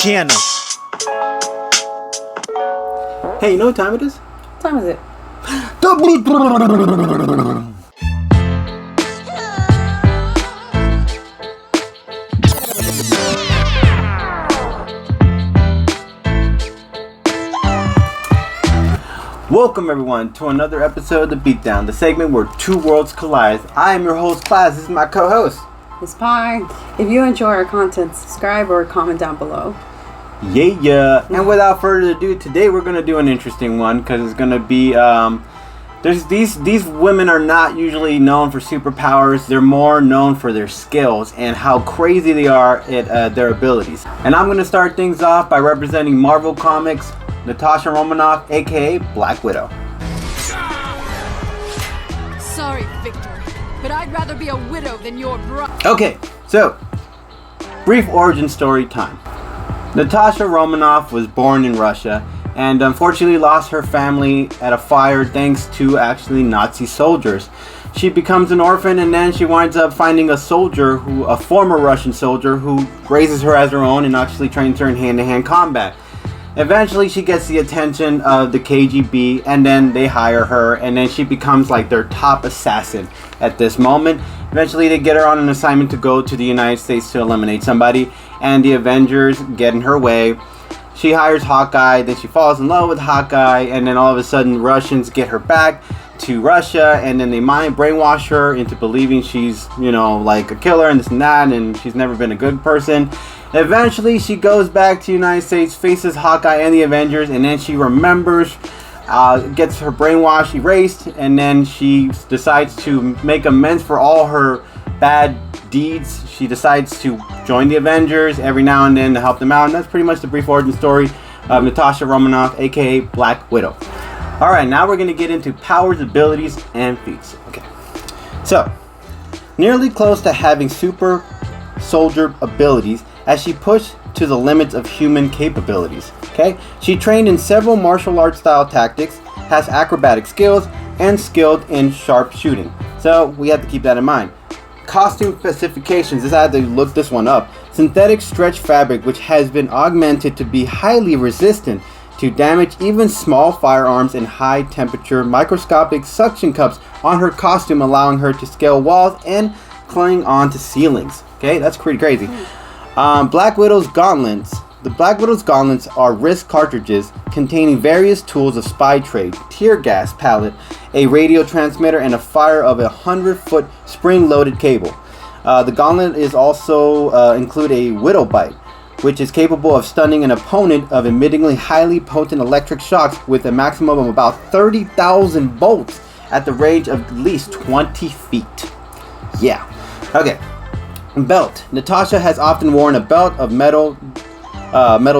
channel. Hey, you know what time it is? What time is it? Welcome everyone to another episode of The Beatdown, the segment where two worlds collide. I am your host, Class. This is my co-host. It's Pie. If you enjoy our content, subscribe or comment down below. Yeah. And without further ado, today we're going to do an interesting one because it's going to be, there's these women are not usually known for superpowers. They're more known for their skills and how crazy they are at their abilities. And I'm going to start things off by representing Marvel Comics, Natasha Romanoff, aka Black Widow. Sorry, Victor, but I'd rather be a widow than your brother. Okay, so brief origin story time. Natasha Romanoff was born in Russia and unfortunately lost her family at a fire thanks to actually Nazi soldiers. She becomes an orphan and then she winds up finding a former Russian soldier who raises her as her own and actually trains her in hand-to-hand combat. Eventually she gets the attention of the KGB and then they hire her and then she becomes like their top assassin at this moment. Eventually they get her on an assignment to go to the United States to eliminate somebody and the Avengers get in her way. She hires Hawkeye, then she falls in love with Hawkeye and then all of a sudden Russians get her back to Russia and then they brainwash her into believing she's, like a killer and this and that and she's never been a good person. Eventually, she goes back to the United States, faces Hawkeye and the Avengers, and then she remembers, gets her brainwash erased, and then she decides to make amends for all her bad deeds. She decides to join the Avengers every now and then to help them out, and that's pretty much the brief origin story of Natasha Romanoff, aka Black Widow. Alright, now we're going to get into powers, abilities, and feats. Okay, so, nearly close to having super soldier abilities, as she pushed to the limits of human capabilities. Okay, she trained in several martial arts style tactics, has acrobatic skills, and skilled in sharp shooting. So we have to keep that in mind. Costume specifications. I had to look this one up. Synthetic stretch fabric, which has been augmented to be highly resistant to damage even small firearms, and high temperature microscopic suction cups on her costume, allowing her to scale walls and cling onto ceilings. Okay, that's pretty crazy. Black Widow's gauntlets. The Black Widow's gauntlets are wrist cartridges containing various tools of spy trade, tear gas pellet, a radio transmitter, and a fire of 100-foot spring-loaded cable. The gauntlet is also include a Widow Bite, which is capable of stunning an opponent of emitting highly potent electric shocks with a maximum of about 30,000 volts at the range of at least 20 feet. Yeah. Okay. Belt. Natasha has often worn a belt of metal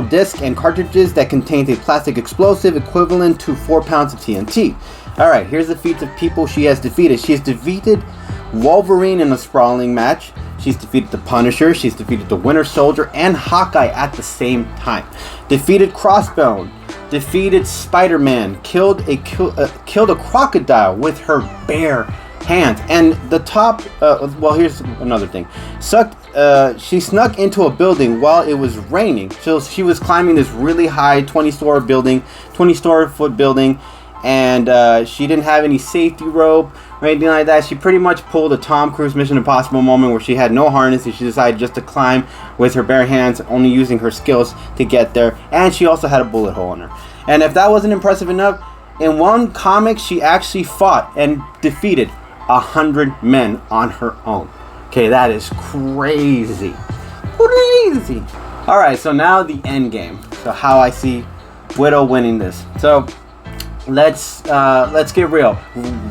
disc and cartridges that contains a plastic explosive equivalent to 4 pounds of TNT. Alright, here's the feats of people she has defeated. She has defeated Wolverine in a sprawling match. She's defeated the Punisher. She's defeated the Winter Soldier and Hawkeye at the same time. Defeated Crossbone. Defeated Spider-Man. Killed a crocodile with her bare hands. And the top, here's another thing. She snuck into a building while it was raining. So she was climbing this really high 20-story-foot building, and she didn't have any safety rope or anything like that. She pretty much pulled a Tom Cruise Mission Impossible moment where she had no harness and she decided just to climb with her bare hands, only using her skills to get there. And she also had a bullet hole in her. And if that wasn't impressive enough, in one comic she actually fought and defeated 100 men on her own. Okay, that is crazy. Alright, so now the end game. So how I see Widow winning this. So let's get real.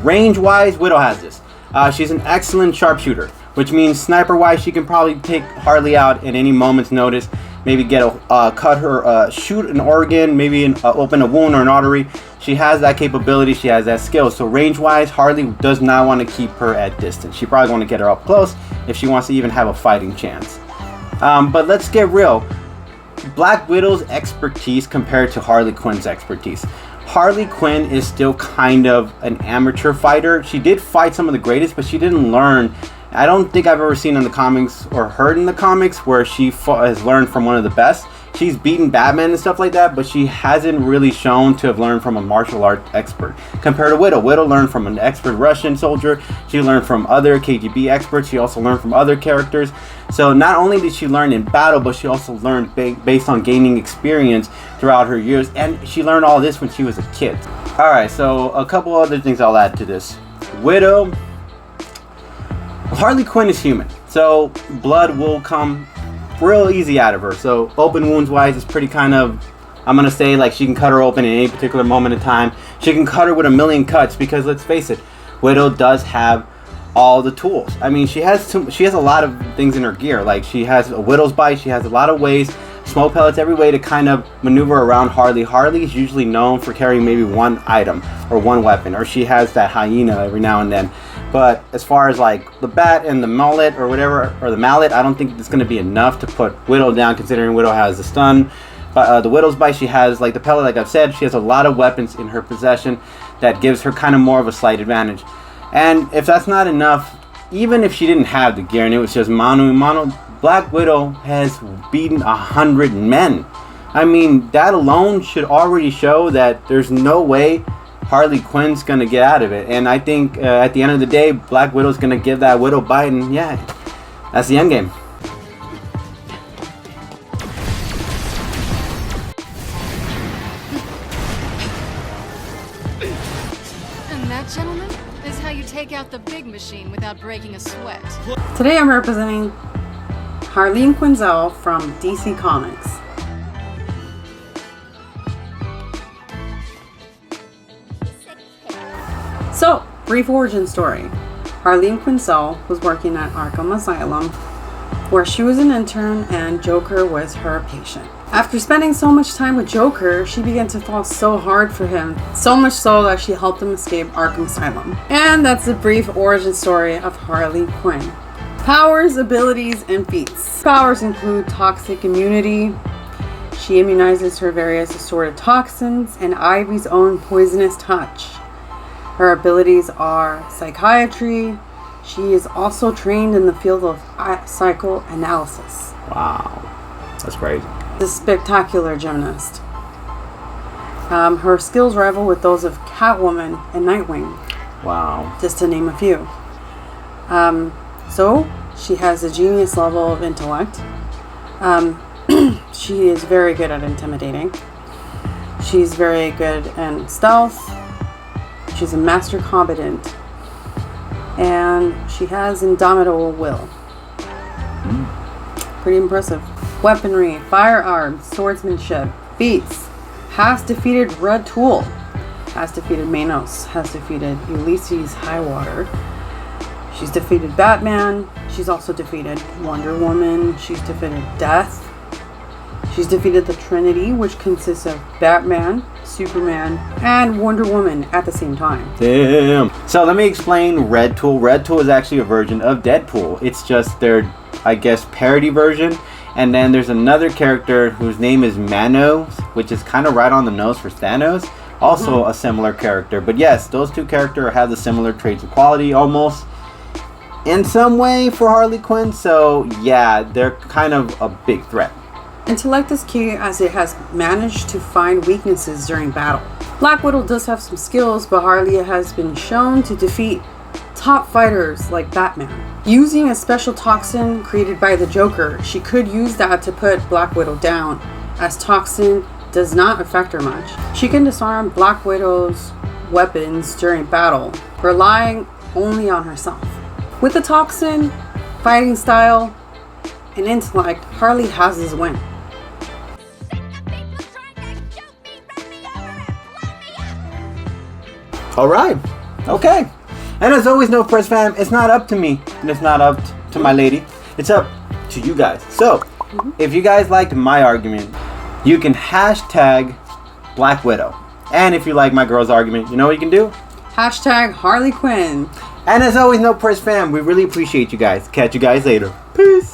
Range wise, Widow has this. She's an excellent sharpshooter, which means sniper wise she can probably take Harley out at any moment's notice. Maybe shoot an organ, maybe open a wound or an artery. She has that capability, she has that skill. So range wise, Harley does not want to keep her at distance. She probably want to get her up close if she wants to even have a fighting chance. But let's get real. Black Widow's expertise compared to Harley Quinn's expertise. Harley Quinn is still kind of an amateur fighter. She did fight some of the greatest, but she didn't learn. I don't think I've ever seen in the comics or heard in the comics where she has learned from one of the best. she's beaten Batman and stuff like that, but she hasn't really shown to have learned from a martial art expert. Compared to Widow. Widow learned from an expert Russian soldier. She learned from other KGB experts. She also learned from other characters. So not only did she learn in battle, but she also learned based on gaining experience throughout her years. And she learned all this when she was a kid. Alright, so a couple other things I'll add to this. Widow. Harley Quinn is human. So blood will come real easy out of her. So open wounds wise, it's pretty kind of, I'm gonna say, like, she can cut her open in any particular moment in time. She can cut her with a million cuts, because let's face it, Widow does have all the tools. I mean, she has a lot of things in her gear. Like, she has a Widow's bite. She has a lot of ways, smoke pellets, every way to kind of maneuver around Harley. Harley is usually known for carrying maybe one item or one weapon, or she has that hyena every now and then. But as far as like the bat and the mallet or whatever, or the mallet, I don't think it's going to be enough to put Widow down, considering Widow has the stun. But the Widow's bite, she has, like the pellet, like I've said, she has a lot of weapons in her possession that gives her kind of more of a slight advantage. And if that's not enough, even if she didn't have the gear and it was just mano a mano, Black Widow has beaten 100 men. I mean, that alone should already show that there's no way Harley Quinn's gonna get out of it. And I think at the end of the day, Black Widow's gonna give that Widow bite, and yeah, that's the end game. And that, gentlemen, is how you take out the big machine without breaking a sweat. Today I'm representing Harley Quinn from DC Comics. So, brief origin story. Harley Quinn was working at Arkham Asylum, where she was an intern and Joker was her patient. After spending so much time with Joker, she began to fall so hard for him, so much so that she helped him escape Arkham Asylum. And that's the brief origin story of Harley Quinn. Powers, abilities, and feats. Powers include toxic immunity. She immunizes her various assorted toxins and Ivy's own poisonous touch. Her abilities are psychiatry. She is also trained in the field of psychoanalysis. Wow, that's crazy. The spectacular gymnast. Her skills rival with those of Catwoman and Nightwing. Wow. Just to name a few. So, she has a genius level of intellect. She is very good at intimidating. She's very good in stealth. She's a master combatant. And she has indomitable will. Pretty impressive. Weaponry, firearms, swordsmanship, feats. Has defeated Red Tool. Has defeated Manos. Has defeated Ulysses Highwater. She's defeated Batman. She's also defeated Wonder Woman. She's defeated Death. She's defeated the Trinity, which consists of Batman, Superman, and Wonder Woman at the same time. Damn. So let me explain Red Tool. Red Tool is actually a version of Deadpool. It's just their, I guess, parody version. And then there's another character whose name is Manos, which is kind of right on the nose for Thanos. Also a similar character. But yes, those two characters have the similar traits of quality almost in some way for Harley Quinn. So yeah, they're kind of a big threat. Intellect is key, as it has managed to find weaknesses during battle. Black Widow does have some skills, but Harley has been shown to defeat top fighters like Batman. Using a special toxin created by the Joker, she could use that to put Black Widow down, as toxin does not affect her much. She can disarm Black Widow's weapons during battle, relying only on herself. With the toxin, fighting style, and intellect, Harley has his win. Alright, okay. And as always, No Press fam, it's not up to me, and it's not up to my lady. It's up to you guys. So, if you guys liked my argument, you can hashtag Black Widow. And if you like my girl's argument, you know what you can do? Hashtag Harley Quinn. And as always, No Press fam, we really appreciate you guys. Catch you guys later. Peace.